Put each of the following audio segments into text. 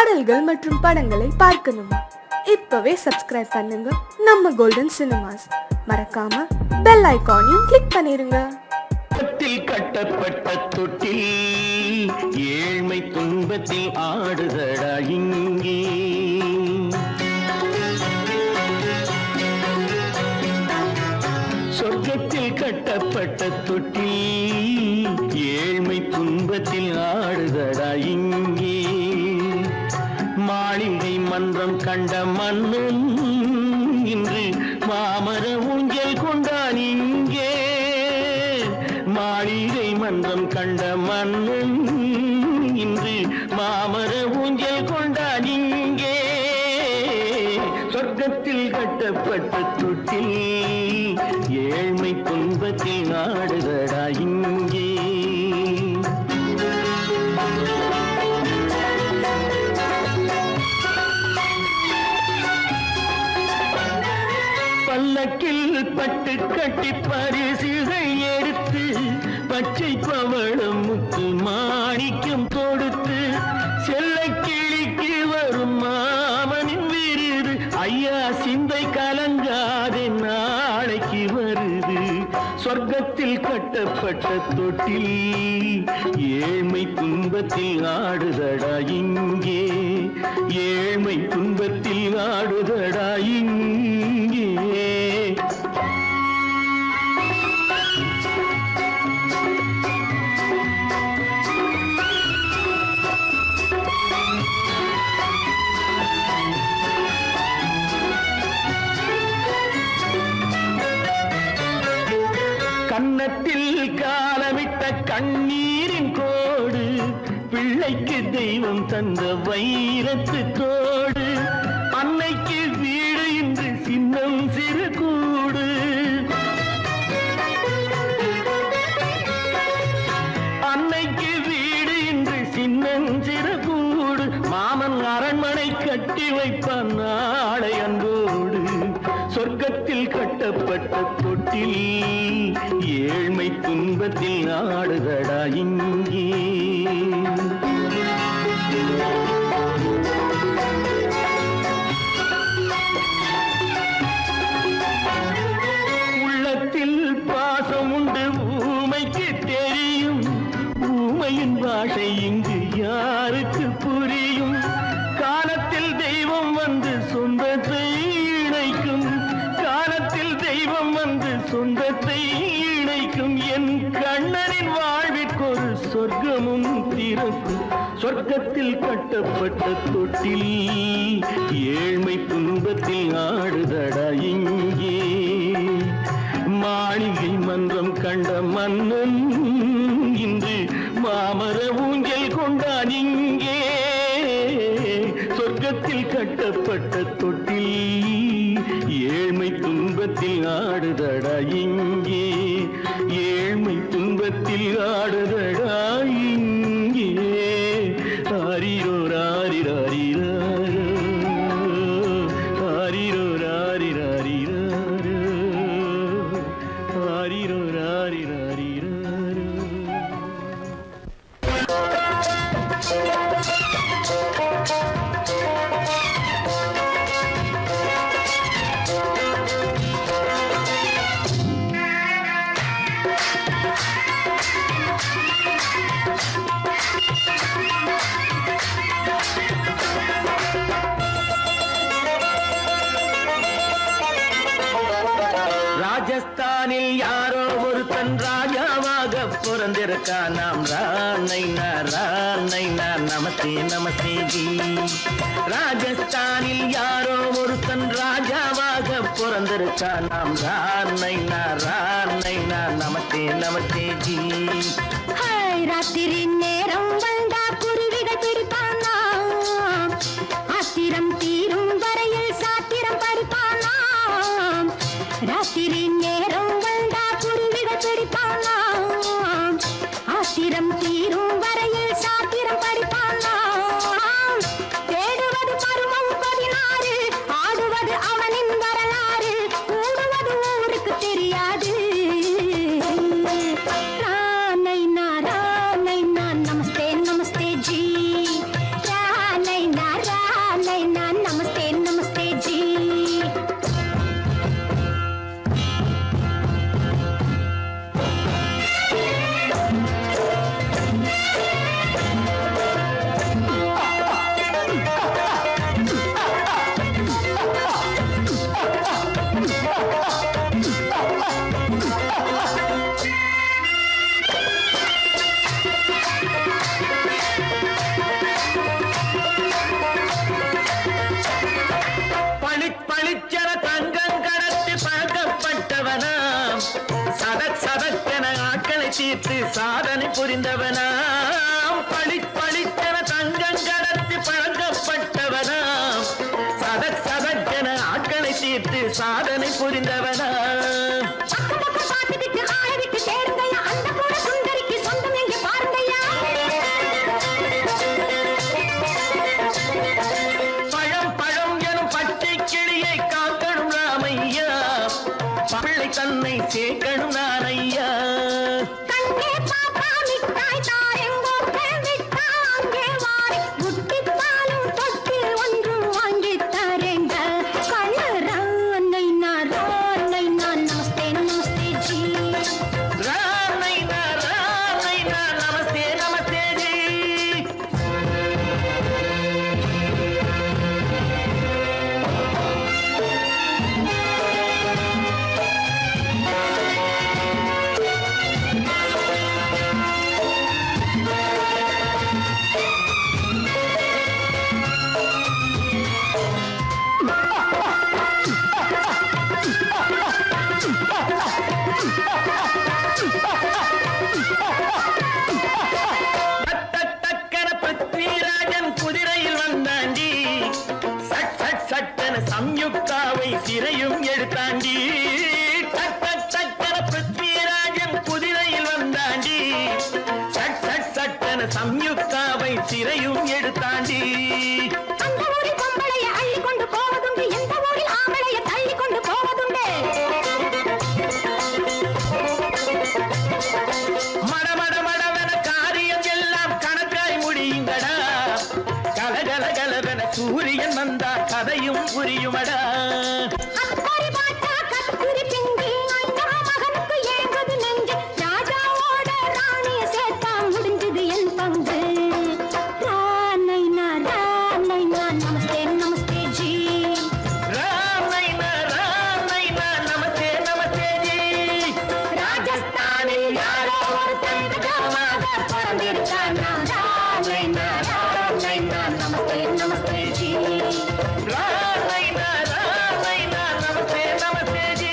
பாடல்கள் மற்றும் படங்களை பார்க்கணுமா? இப்பவே சப்ஸ்கிரைப் பண்ணுங்க நம்ம கோல்டன் சினிமாஸ். மறக்காம பெல் ஐகானையும் கிளிக் பண்ணிருங்க. கட்டப்பட்ட தொட்டில் ஏழ்மை துன்பத்தில் ஆடுதடா இங்கே. சொர்க்கத்தில் கட்டப்பட்ட தொட்டில் ஏழ்மை துன்பத்தில் ஆடுதடா இங்கே. மாளிகை மன்றம் கண்ட மன்னன் இன்று மாமர ஊஞ்சல் கொண்டான் இங்கே. மாளிகை மன்றம் கண்ட மன்னன் இன்று மாமர ஊஞ்சல் கொண்டான் இங்கே. சொர்க்கத்தில் கட்டப்பட்ட தொட்டில் ஏழ்மை துன்பத்தில் ஆடுதடா இங்கே. பல்லக்கில் பட்டு கட்டி பரிசுகள் எடுத்து பச்சை பவளம் முத்து மாணிக்கம் தொடுத்து செல்ல கிளிக்கு வரும் மாமனின் விருது. ஐயா சிந்தை கலங்காதே நாளைக்கு வருது. சொர்க்கத்தில் கட்டப்பட்ட தொட்டில் ஏழ்மை துன்பத்தில் ஆடுதடா இங்கே. ஏழ்மை துன்பத்தில் ஆடுதடா இங்கே. கன்னத்தில் காலமிட்ட கண்ணீரின் கோடு பிள்ளைக்கு தெய்வம் தந்த வைரத்து தோடு. அன்னைக்கு வீடு இன்று சின்னம் சிறு கூடு. அன்னைக்கு வீடு இன்று சின்னம் சிறு கூடு. மாமன் அரண்மனை கட்டி வைப்பான் நாளை அன்போடு. சொர்க்கத்தில் கட்டப்பட்ட தொட்டில் ஏழ்மை துன்பத்தில் ஆடுதடா இங்கே. உள்ளத்தில் பாசம் உண்டு ஊமைக்கு தெரியும். ஊமையின் பாஷை இங்கு யாருக்கு புரியும்? காலத்தில் தெய்வம் வந்து சொந்தத்தை இணைக்கும். காலத்தில் தெய்வம் வந்து சொந்தத்தை இணைக்கும். என் கண்ணனின் வாழ்விற்கொரு சொர்க்கமும் திறக்கும். சொர்க்கத்தில் கட்டப்பட்ட தொட்டில் ஏழ்மை துன்பத்தில் ஆடுதடா இங்கே. மாளிகை மன்றம் கண்ட மன்னன் இன்று மாமர ஊஞ்சல் கொண்டான் இங்கே. சொர்க்கத்தில் கட்டப்பட்ட தொட்டில் ஏழ்மை துன்பத்தில் ஆடுதடா இங்கே. ஏழ்மை துன்பத்தில் ஆடுதடா இங்கே. ஆரிரோ ராரிராரிராரோ, ஆரிரோ ராரிராரிராரோ, ஆரிரோ ராரிராரிராரோ. ராஜஸ்தானில் யாரோ ஒருத்தன் ராஜாவாக பிறந்திருக்கான். நாம் ராணைனா ராணைனா நமஸ்தே நமஸ்தே ஜி. ராஜஸ்தானில் யாரோ ஒருத்தன் ராஜாவாக பிறந்திருக்கான். நாம் ராணைனா ராணைனா நமஸ்தே நமஸ்தே ஜி. ராத்திரி நேரம் வந்தா குருவிகள் பிடிப்பானா. ஆத்திரம் தீரும் வரையில் சாத்திரம் படிப்பானா. ராத்திரி நேரம் வந்தா குருவிகள் பிடிப்பானா. ஆத்திரம் தீரும் வரையில் சாத்திரம் படிப்பானா. தேடுவது பருவம் 16, ஆடுவது அவனின் வரலாறு. கூடுவது ஊருக்கு தெரியாது. ராணைனா ராணைனா நமஸ்தே நமஸ்தே தீர்த்து சாதனை புரிந்தவனாம் பளிச்சென தங்கம் கடத்தி பழக்கப்பட்டவனாம் சதக் சதக்கென ஆட்களை தீர்த்து சாதனை புரிந்தவனாம் பக்கம் பக்கம் பார்த்துக்கிட்டு ஆளை விட்டு தேடுங்கய்யா அந்த கூட சுந்தரிக்கு சொந்தம் எங்க பாருங்கய்யா பழம் எனும் பச்சை கிளியை காக்கணும் ராமையா பிள்ளை தன்னை சேர்க்கணும் நான் ஐயா கண்ணே பாப்பா மிட்டாய் தாரெங்கோ கேள்விட்டா அங்கே வாரி முட்டிப்பாலும் தொட்டு ஒன்று வாங்கி தரேங்க கண்ணு ரானை நான் நமஸ்தே நமஸ்தே ஜி ராமை நான் நமஸ்தே நமஸ்தே ஜி டக்கன பிருத்விராஜன் குதிரையில் வந்தாண்டி சட்டென சம்யுக்தாவை சிறையும் எடுத்தாண்டி டக்கன பிருத்விராஜன் குதிரையில் வந்தாண்டி சட்டென சம்யுக்தாவை சிறையும் எடுத்தாண்டி அந்த ஊரில் பொம்பளைய அள்ளி கொண்டு போவதுண்டு எந்த ஊரில் ஆம்பளைய தள்ளி கொண்டு போவதுண்டு மடவென காரியம் எல்லாம் கணக்காய் முடியுங்கடா கலகலவென சூரியன் வந்தா கதையும் புரியுமடா அக்கறை பார்த்தா கத்திரி பிஞ்சு அண்ணா மகனுக்கு ஏங்குது நெஞ்சு ராஜாவோட ராணிய சேர்த்தா முடிஞ்சது என் பங்கு ரானை நான் நமஸ்தே நமஸ்தே ஜி ராமை நான் நமஸ்தே நமஸ்தே ஜி ராஜஸ்தானில் யாரோ ஒருத்தன் ராஜாவாக பிறந்திருக்கானா ரானை நான் நமஸ்தே நமஸ்தே ஜி ராமை நான் நமஸ்தே நமஸ்தே ஜி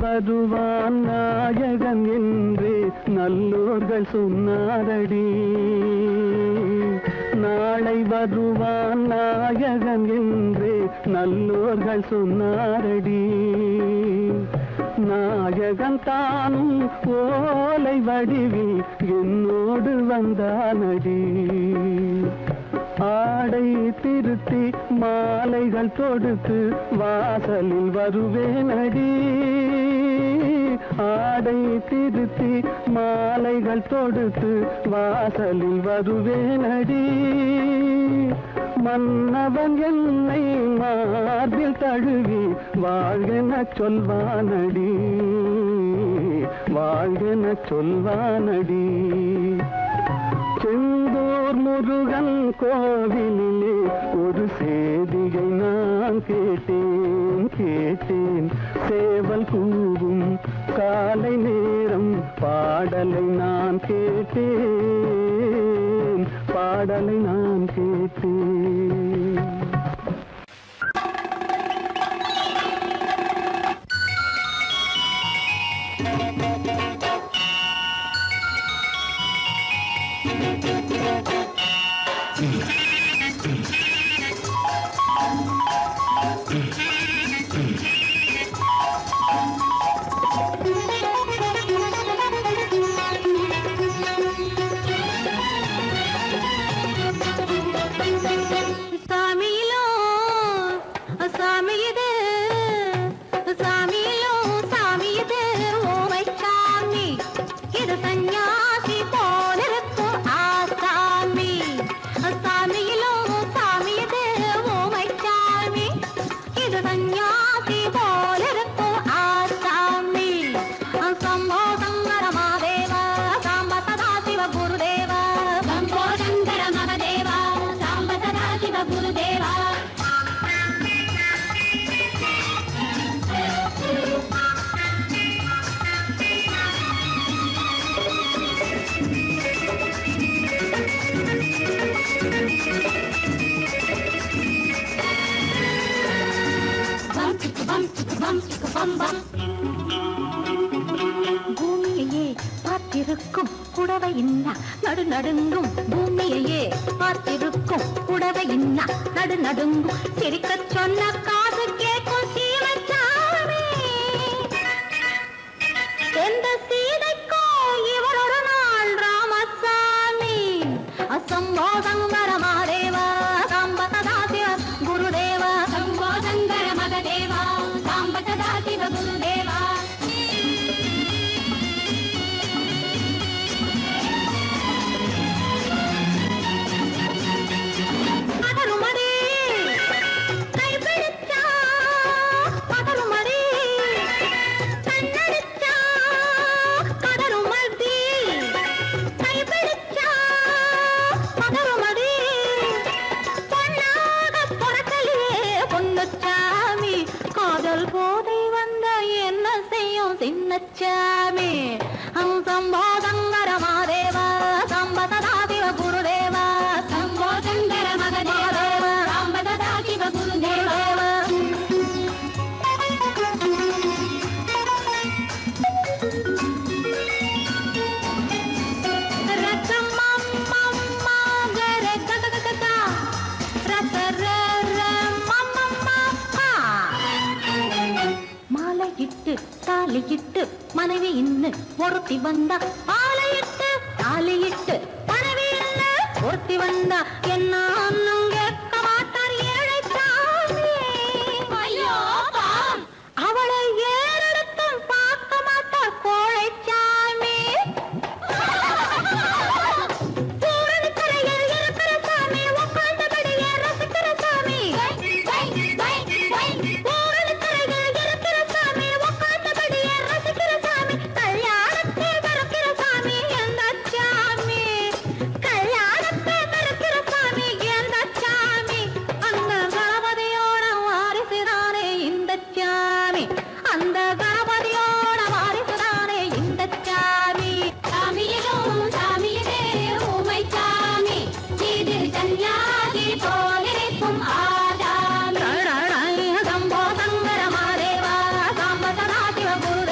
வருவான் நாயகன் என்று நல்லோர்கள் சொன்னாரடி. நாளை வருவான் நாயகன் என்று நல்லோர்கள் சொன்னாரடி. நாயகன் தானும் ஓலை வடிவில் என்னோடு வந்தானடி. ஆடை திருத்தி மாலைகள் தொடுத்து வாசலில் வருவேனடி. ஆடை திருத்தி மாலைகள் தொடுத்து வாசலில் வருவேனடி. மன்னவன் என்னை மார்பில் தழுவி வாழ்கென சொல்வானடி. வாழ்கென சொல்வானடி. செந்தூர் முருகன் கோவிலிலே ஒரு சேதியை நான் கேட்டேன். சேவல் கூவும் காலை நேரம் பாடலை நான் கேட்டேன். பாடலை நான் கேட்டேன். பூமியையே பார்த்திருக்கும் புடவை இன்னா நடு நடுங்கும். பூமியையே பார்த்திருக்கும் புடவை இன்னா நடு நடுங்கும். சிரிக்க சொன்ன காது கேட்கும் சீமச்சாமி. எந்த சீதைக்கோ இவர் ஒரு நாள் ராமசாமி. அசம்போதங்கர மாதேவா சாம்பதாசிவ குருதேவா. சம்போதங்கர மகதேவா சாம்பதாசிவ குருதேவா. சின்னச்சாமி சம்போதங்கர மாதேவா சாம்பதாசிவ குருதேவா. சம்போதங்கர மகதேவா சாம்பதாசிவ குருதேவா. மாலையிட்டு தாலியிட்டு மனைவி இன்னு ஒருத்தி வந்தா. ஆலையிட்டு தாலியிட்டு மனைவி இன்னு ஒருத்தி வந்தா. என்ன ஒன்னும் கேட்க மாட்டார் ஏழைச்சாமி. ஐயோ அவளை ஏறெடுத்தும் பார்க்க மாட்டார் கோழைச்சாமி. பூரணிக்கரையில் இருக்கிற சாமி உட்கார்ந்தபடியே ரசிக்கிற சாமி. குரு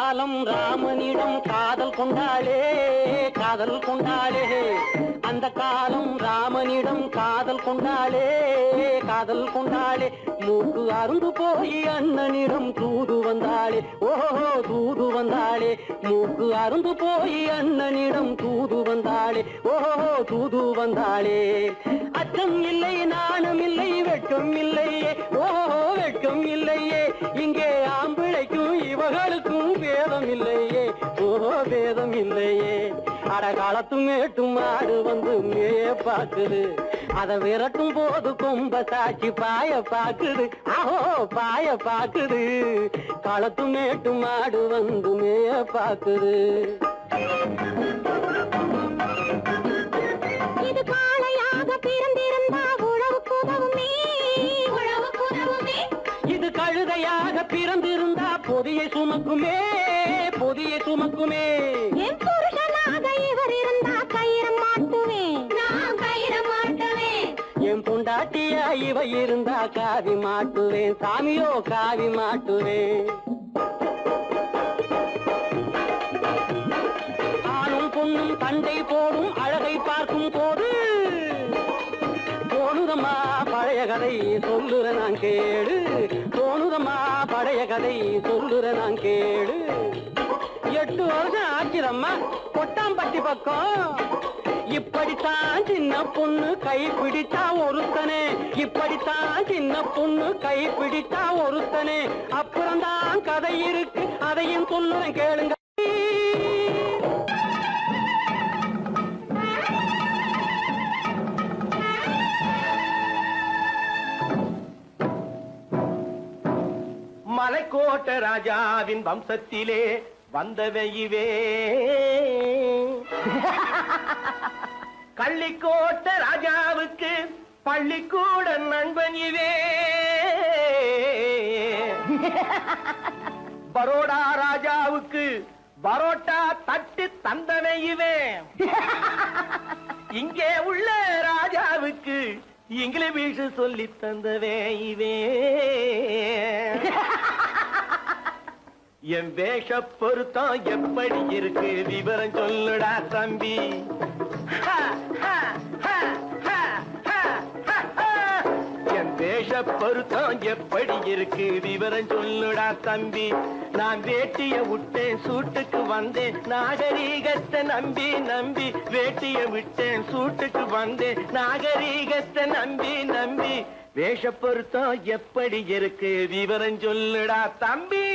காலம் ராமனிடம் காதல் கொண்டாளே காதல் கொண்டாளே அந்த காலம் ராமனிடம் காதல் கொண்டாளே காதல் கொண்டாளே மூக்கு அருந்து போய் அண்ணனிடம் தூது வந்தாளே ஓஹோ தூது வந்தாளே மூக்கு அருந்து போய் அண்ணனிடம் தூது வந்தாளே ஓஹோ தூது வந்தாளே அச்சம் இல்லை நாணம் இல்லை வெட்கம் இல்லையே ஓஹோ வெட்கம் இல்லையே இங்கே ஆம்பிளைக்கும் இவர்களுக்கும் வேதம் இல்லையே ஓஹோ வேதம் இல்லையே அடகாலத்தும் மேட்டும் மாடு வந்து மேய பாக்குது அத விரட்டும் போது கொம்ப சாட்சி பாய பாக்குது ஆஹோ பாய பாக்குது களத்து மேட்டு மாடு வந்து மேய பாக்குது இது காளையாக பிறந்திருந்தா உழவுக்கு உதவுமே உழவுக்கு உதவுமே இது கழுதையாக பிறந்திருந்தா பொதியை சுமக்குமே பொதியை சுமக்குமே என் புருஷனாக இவர் இருந்தா கயிறம் மாட்டுவேன் நான் கயிறம் மாட்டுவேன் என் பொண்டாட்டியா இவ இருந்தா காவி மாட்டுவேன் சாமியோ காவி மாட்டுவேன் ஆணும் பொண்ணும் சண்டை போடும் அழகை பார்க்கும் போது தோணுதம்மா பழைய கதை சொல்லுற நான் கேடு தோணுதம்மா பழைய கதை சொல்லுற நான் கேடு 8 வருஷம் ஆச்சுதம்மா கொட்டாம்பட்டி பக்கம் இப்படித்தான் சின்ன பொண்ணு கை பிடித்தா ஒருத்தனே இப்படித்தான் சின்ன பொண்ணு கை பிடித்தா ஒருத்தனே அப்புறம்தான் கதை இருக்கு அதையும் சொல்லுறேன் கேளுங்க மலைக்கோட்ட ராஜாவின் வம்சத்திலே வந்தவையுவே கள்ளிக்கோட்ட ராஜாவுக்கு பள்ளிக்கூட நண்பன் இவே பரோடா ராஜாவுக்கு பரோட்டா தட்டு தந்தனை இவே இங்கே உள்ள ராஜாவுக்கு இங்கிலீஷ் சொல்லி தந்தவே இவே என் வேஷ பொருத்தம் எப்படி இருக்கு விவரம் சொல்லுடா தம்பி என் வேஷ பொருத்தம் எப்படி இருக்கு விவரம் சொல்லுடா தம்பி நான் வேட்டிய விட்டேன் சூட்டுக்கு வந்தேன் நாகரீகத்தை நம்பி நம்பி வேட்டிய விட்டேன் சூட்டுக்கு வந்தேன் நாகரீகத்தை நம்பி நம்பி வேஷ பொருத்தம் எப்படி இருக்கு விவரம் சொல்லுடா தம்பி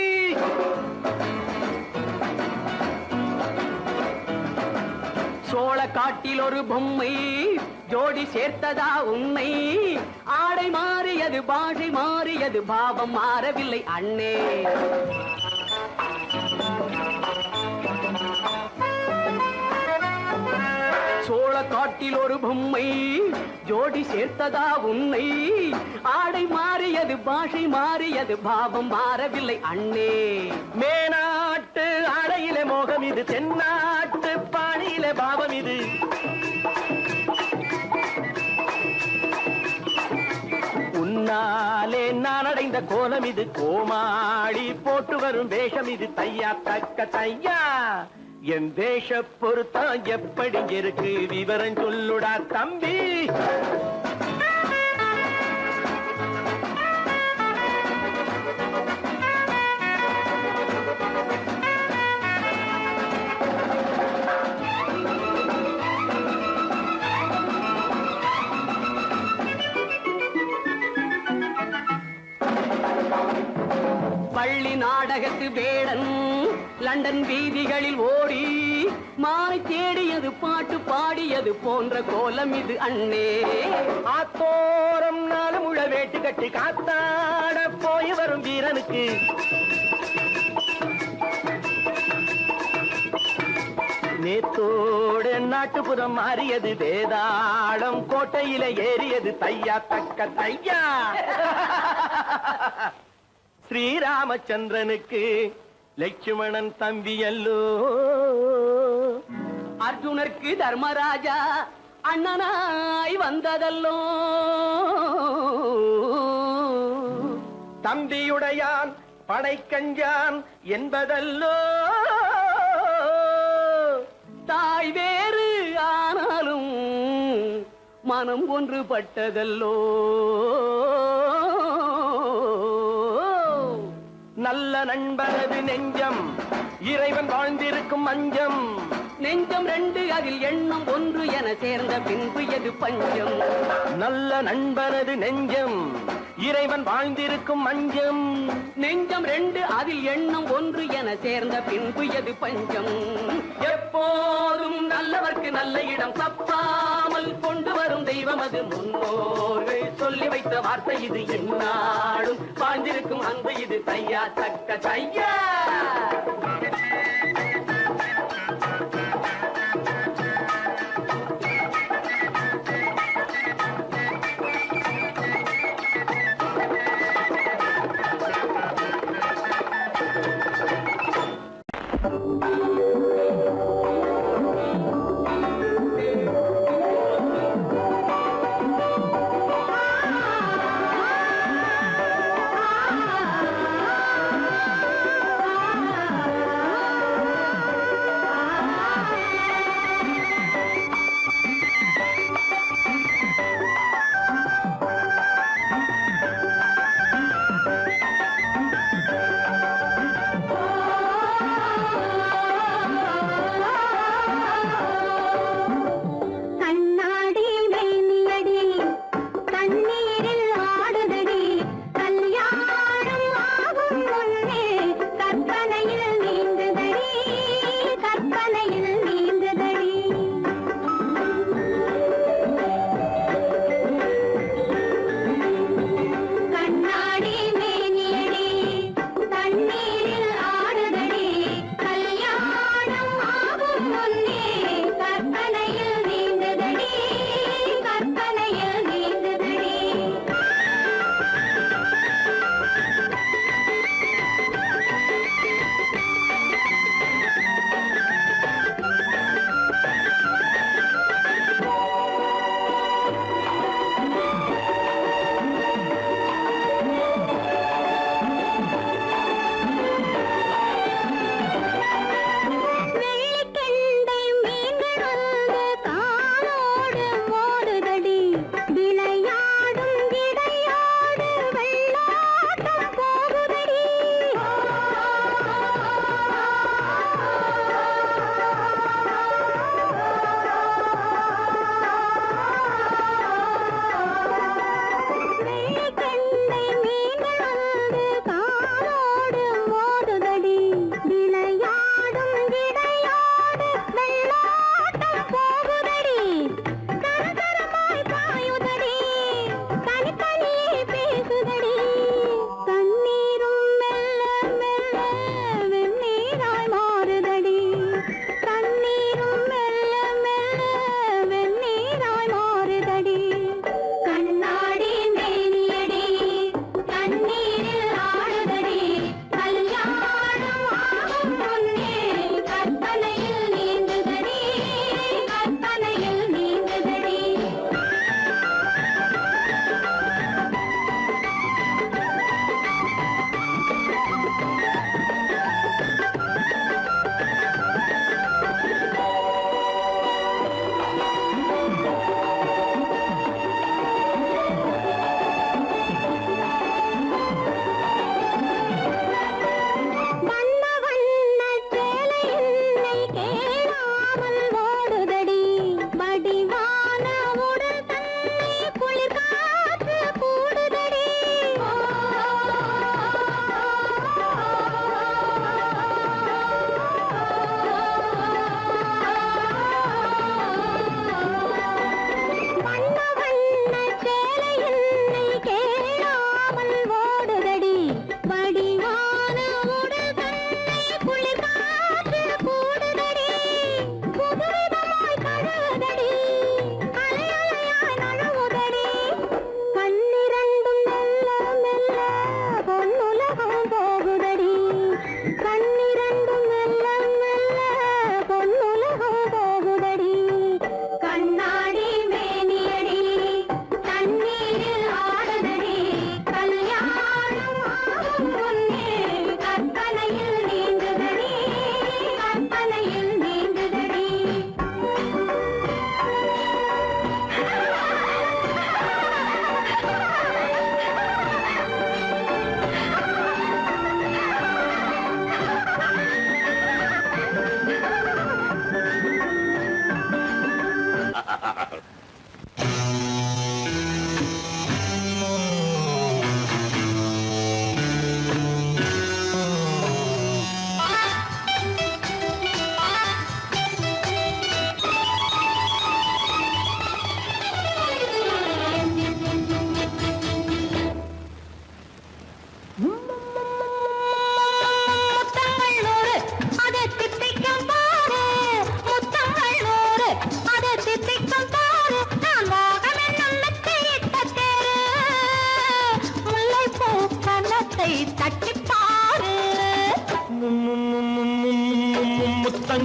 சோழ காட்டில் ஒரு பொம்மை ஜோடி சேர்த்ததா உண்மை ஆடை மாறியது பாஷை மாறியது பாவம் மாறவில்லை அண்ணே சோழ காட்டில் ஒரு பொம்மை ஜோடி சேர்த்ததா உண்மை ஆடை மாறியது பாஷை மாறியது பாவம் மாறவில்லை அண்ணே மேனாட்டு ஆடையிலே மோகம் இது தென்னாட்டு பாணியிலே பாவம் இது உன்னாலே நான் அடைந்த கோலம் இது கோமாளி போட்டு வரும் வேஷம் இது தையா தக்க தையா என் வேஷ பொருத்தம் எப்படி இருக்கு விவரம் சொல்லுடா தம்பி பள்ளி நாடகத்து வேடன் லண்டன் வீதிகளில் ஓடி மாலை தேடியது பாட்டு பாடியது போன்ற கோலம் இது அண்ணே ஆத்தோரம் நாலு முழ வேட்டு கட்டி காத்தாட போய் வரும் வீரனுக்கு நேத்தோடு நாட்டுப்புறம் மாறியது வேதாளம் கோட்டையில ஏறியது தையா தக்க தையா ஸ்ரீராமச்சந்திரனுக்கு லட்சுமணன் தம்பி அல்லோ அர்ஜுனருக்கு தர்மராஜா அண்ணனாய் வந்ததல்லோ தம்பியுடையான் படைக்கஞ்சான் என்பதல்லோ. தாய் வேறு ஆனாலும் மனம் ஒன்றுபட்டதல்லோ. நல்ல நண்பரது நெஞ்சம் இறைவன் வாழ்ந்திருக்கும் மஞ்சம். நெஞ்சம் ரெண்டு அதில் எண்ணம் ஒன்று என சேர்ந்த பின்பு எது பஞ்சம். நல்ல நண்பரது நெஞ்சம் இறைவன் வாழ்ந்திருக்கும் மஞ்சம். நெஞ்சம் ரெண்டு அதில் எண்ணம் ஒன்று என சேர்ந்த பின்பு எது பஞ்சம். எப்போதும் நல்லவர்க்கு நல்ல இடம் தப்பாமல் கொண்டு வரும் தெய்வம் அது முன்னோர்கள் சொல்லி வைத்த வார்த்தை இது. என்னாலும் வாழ்ந்திருக்கும் அன்பு இது. தையா தக்க தையா.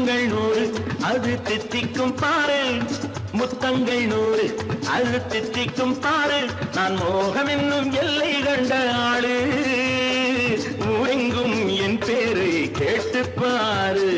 முத்தங்கள் 100 அது தித்திக்கும் பாரு, முத்தங்கள் 100 அது தித்திக்கும் பாரு. நான் மோகம் என்னும் எல்லை கண்ட ஆளு, ஊரெங்கும் என் பேரை கேட்டுப்பாரு.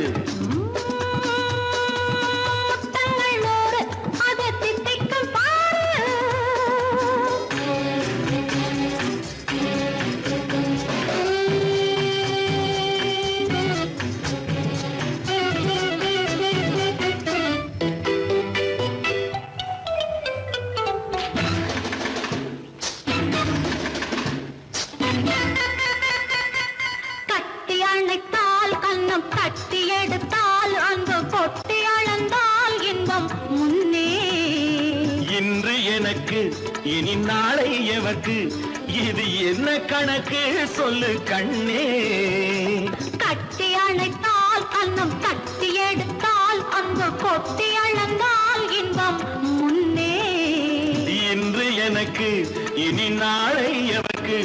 இன்று எனக்கு இனி நாளை எவர்க்கு, இது என்ன கணக்கு சொல்லு கண்ணே. கட்டி அணைத்தால் கண்ணம் கட்டி எடுத்தால் அங்கு கொட்டி அளந்தால் இன்பம் முன்னே. இன்று எனக்கு இனி நாளை எவர்க்கு,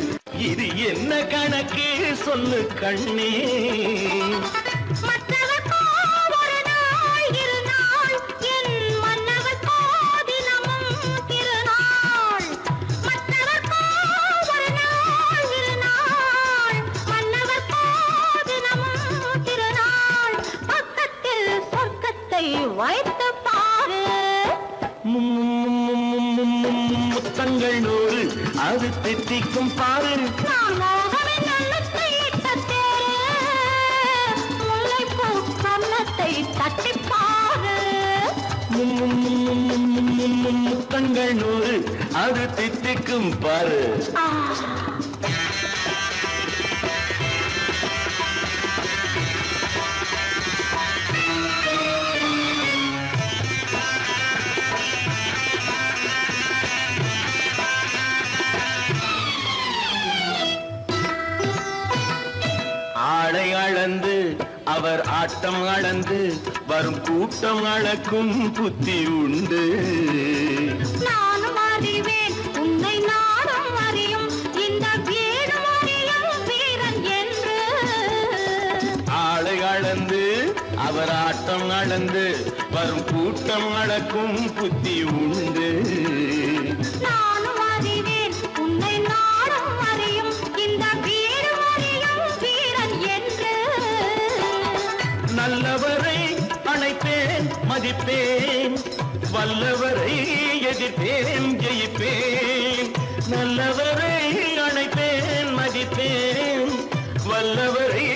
இது என்ன கணக்கு சொல்லு கண்ணே. வைத்து பாரு, முத்தங்கள் 100 அது தித்திக்கும் பாரு. முல்லைப்பூ கன்னத்தை தட்டிப்பாரு, முத்தங்கள் 100 அது தித்திக்கும் பாரு. ஆளை அளந்து அவர் ஆட்டம் அளந்து வரும் கூட்டம் அளக்கும் புத்தி உண்டு. நானும் அறிவேன் உன்னை நானும் அறியும் இந்த வீடும் அறியும் வீரன் என்று. ஆளை அளந்து அவர் ஆட்டம் அளந்து வரும் கூட்டம் அளக்கும் புத்தி உண்டு. நானும் அறிவேன் உன்னை நானும் அறியும் இந்த வீடும் அறியும் வீரன் என்று. நல்லவரை அணைப்பேன் மதிப்பேன், வல்லவரை எதிர்ப்பேன் ஜெயிப்பேன். நல்லவரை அணைப்பேன் மதிப்பேன், வல்லவரை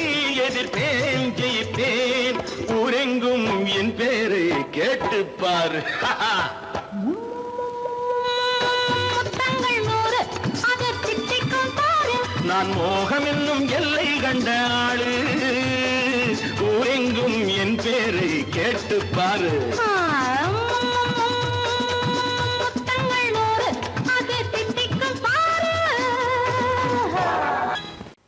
எதிர்ப்பேன் ஜெயிப்பேன். ஊரெங்கும் என் பேரை கேட்டுப்பார். முத்தங்கள் 100 அது தித்திக்கும் பாரு, நான் மோகம் என்னும் எல்லை கண்ட ஆளு, ஊரெங்கும் என் பேரை கேட்டுப்பாரு. முத்தங்கள் 100 அது தித்திக்கும் பாரு.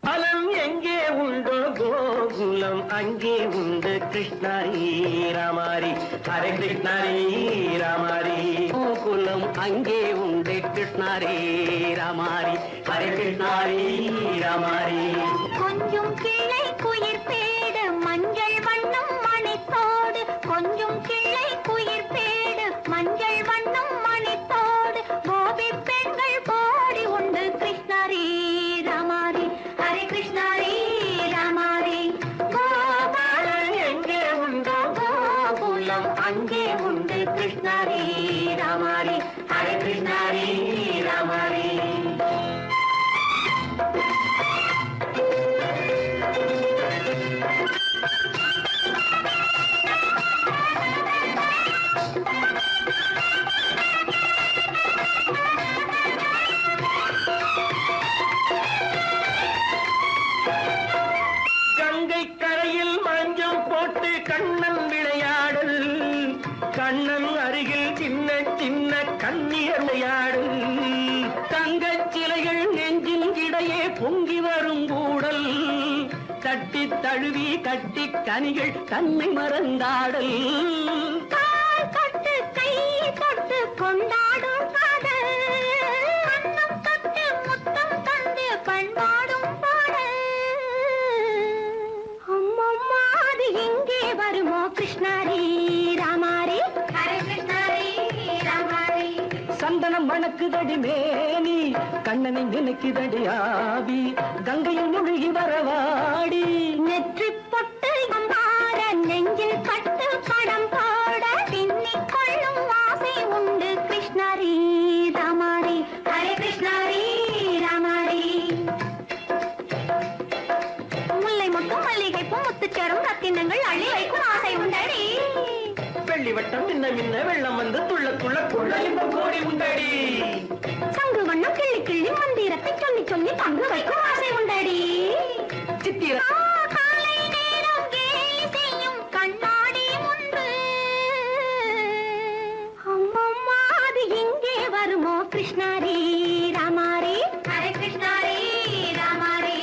பலம் எங்கே உண்டோ கோகுலம் அங்கே உண்டு கிருஷ்ணாரி ராமாரி. ஹரே கிருஷ்ணாரி ராமாரி. கோகுலம் அங்கே உண்டு கிருஷ்ணாரே ராமாரி. ஹரே கிருஷ்ணாரி ராமாரி. கொஞ்சம் கிளை குயிர் பேடு மஞ்சள் வண்ணம் மணித்தோடு, கொஞ்சம் கிளை குயிர் பேடு மஞ்சள் வண்ணம் மணித்தோடு, கோபி பெண்கள் போடி உண்டு கிருஷ்ணாரி ராமாரி. ஹரே கிருஷ்ணாரி ராமாரி. பலம் எங்கே உண்டோ கோகுலம் அங்கே உண்டு கிருஷ்ணாரி ராமாரி. ஹரே கிருஷ்ணாரி ராமாரி. கங்கை கரையில் மஞ்சம் போட்டு கண்ணன் விளையாடல், கண்ணன் அருகில் சின்ன சின்ன கண்ணியர் விளையாடல். தங்கச் சிலைகள் நெஞ்சின் இடையே பொங்கி வரும் கூடல், தட்டி தழுவி கட்டி கனிகள் தன்னை மறந்தாடல். கால் கட்டு கை தொட்டு கொண்டாடும் காதல், கண்ணம் தொட்டு முத்தம் தந்து பண்பாடும் பாடல். அம்மம்மா அது எங்கே வருமோ கிருஷ்ண சந்தனம் மணக்குதடி மேனி கண்ணனை நினைக்குதடி ஆவி கங்கையில் மூழ்கி வரவாடி நெற்றி பொட்டு மாற நெஞ்சில் கட்டு படம் போட பின்னிக் கொள்ளும் ஆசை உண்டு கிருஷ்ணரி ராமாரி ஹரே கிருஷ்ணரி ராமாரி முல்லை மொட்டும் மல்லிகை பூ முத்துச்சரம் ரத்தினங்கள் அள்ளி வைக்கும் ஆசை உண்டடி வெள்ளி வட்டம் மின்ன மின்ன வெள்ளம் வந்து துள்ள துள்ள கொள்ள இந்த கோடி உண்டடி சங்கு வண்ணம் கிள்ளி கிள்ளி மந்திரத்தை சொல்லி சொல்லி பங்கு வைக்கும் ஆசை உண்டடி சித்திர காலை நேரம் கேலி செய்யும் கண்ணாடி முன்பு அம்மம்மா அது எங்கே வருமோ கிருஷ்ணாரி ராமாரி ஹரே கிருஷ்ணாரி ராமாரி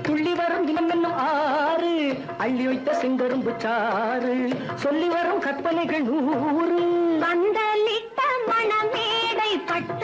துள்ளி வரும் தினம் என்னும் ஆறு அள்ளி வைத்த செங்கரும்பு சாறு சொல்லி வரும் கற்பனைகள் 100 பந்தலிட்ட மணமேடை பட்டு